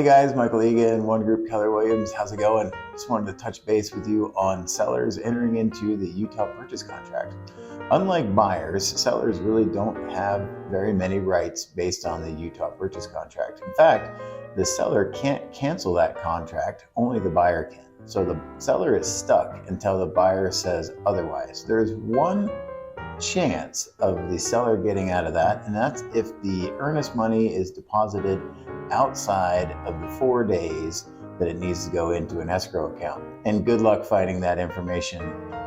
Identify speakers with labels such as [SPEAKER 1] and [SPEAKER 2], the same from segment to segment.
[SPEAKER 1] Hey guys, Michael Egan, One Group Keller Williams. How's it going? Just wanted to touch base with you on sellers entering into the Utah purchase contract. Unlike buyers, sellers really don't have very many rights based on the Utah purchase contract. In fact, the seller can't cancel that contract, only the buyer can. So the seller is stuck until the buyer says otherwise. There's one chance of the seller getting out of that, and that's if the earnest money is deposited outside of the 4 days that it needs to go into an escrow account. And good luck finding that information.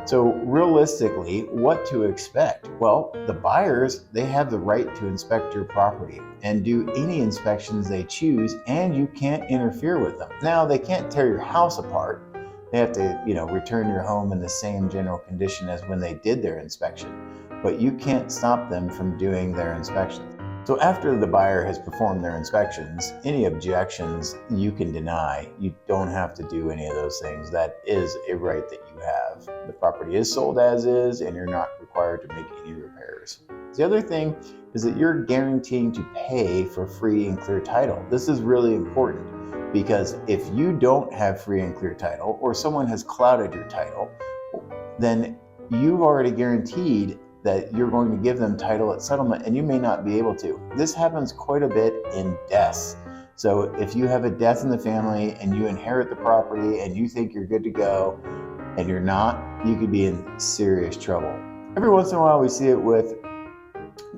[SPEAKER 1] So realistically, what to expect? Well, the buyers, they have the right to inspect your property and do any inspections they choose, and you can't interfere with them. Now, they can't tear your house apart. They have to, return your home in the same general condition as when they did their inspection, but you can't stop them from doing their inspections. So after the buyer has performed their inspections, any objections you can deny. You don't have to do any of those things. That is a right that you have. The property is sold as is, and you're not required to make any repairs. The other thing is that you're guaranteeing to pay for free and clear title. This is really important because if you don't have free and clear title, or someone has clouded your title, then you've already guaranteed that you're going to give them title at settlement, and you may not be able to. This happens quite a bit in deaths. So if you have a death in the family and you inherit the property and you think you're good to go and you're not, you could be in serious trouble. Every once in a while we see it with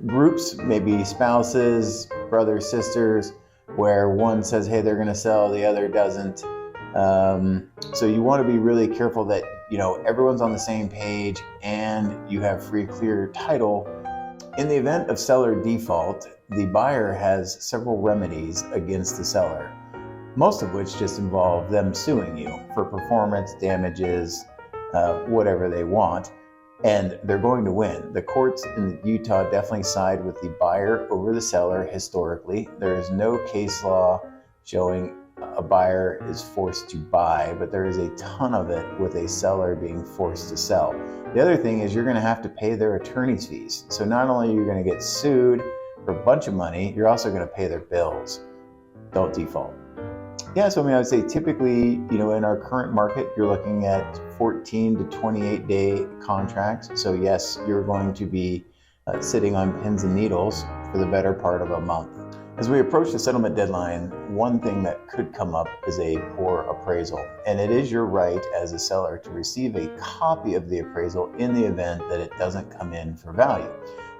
[SPEAKER 1] groups, maybe spouses, brothers, sisters, where one says, hey, they're gonna sell, the other doesn't. So you want to be really careful that everyone's on the same page and you have free clear title. In the event of seller default, the buyer has several remedies against the seller, most of which just involve them suing you for performance damages, whatever they want, and they're going to win. The courts in Utah definitely side with the buyer over the seller historically. There is no case law showing a buyer is forced to buy, but there is a ton of it with a seller being forced to sell. The other thing is you're going to have to pay their attorney's fees. So not only are you going to get sued for a bunch of money, you're also going to pay their bills. Don't default. Yeah, so I would say typically, in our current market, you're looking at 14 to 28 day contracts. So yes, you're going to be sitting on pins and needles for the better part of a month. As we approach the settlement deadline, one thing that could come up is a poor appraisal. And it is your right as a seller to receive a copy of the appraisal in the event that it doesn't come in for value.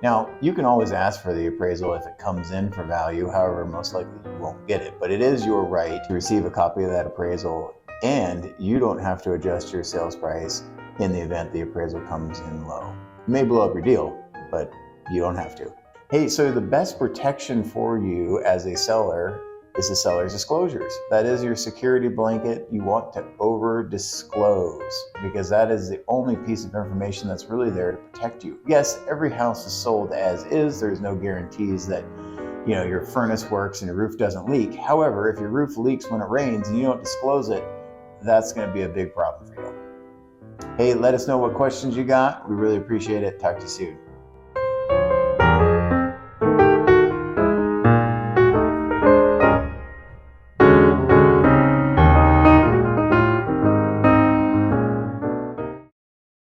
[SPEAKER 1] Now, you can always ask for the appraisal if it comes in for value, however, most likely you won't get it. But it is your right to receive a copy of that appraisal, and you don't have to adjust your sales price in the event the appraisal comes in low. It may blow up your deal, but you don't have to. Hey, so the best protection for you as a seller is the seller's disclosures. That is your security blanket. You want to over disclose because that is the only piece of information that's really there to protect you. Yes, every house is sold as is. There's no guarantees that your furnace works and your roof doesn't leak. However, if your roof leaks when it rains and you don't disclose it, that's going to be a big problem for you. Hey, let us know what questions you got. We really appreciate it. Talk to you soon.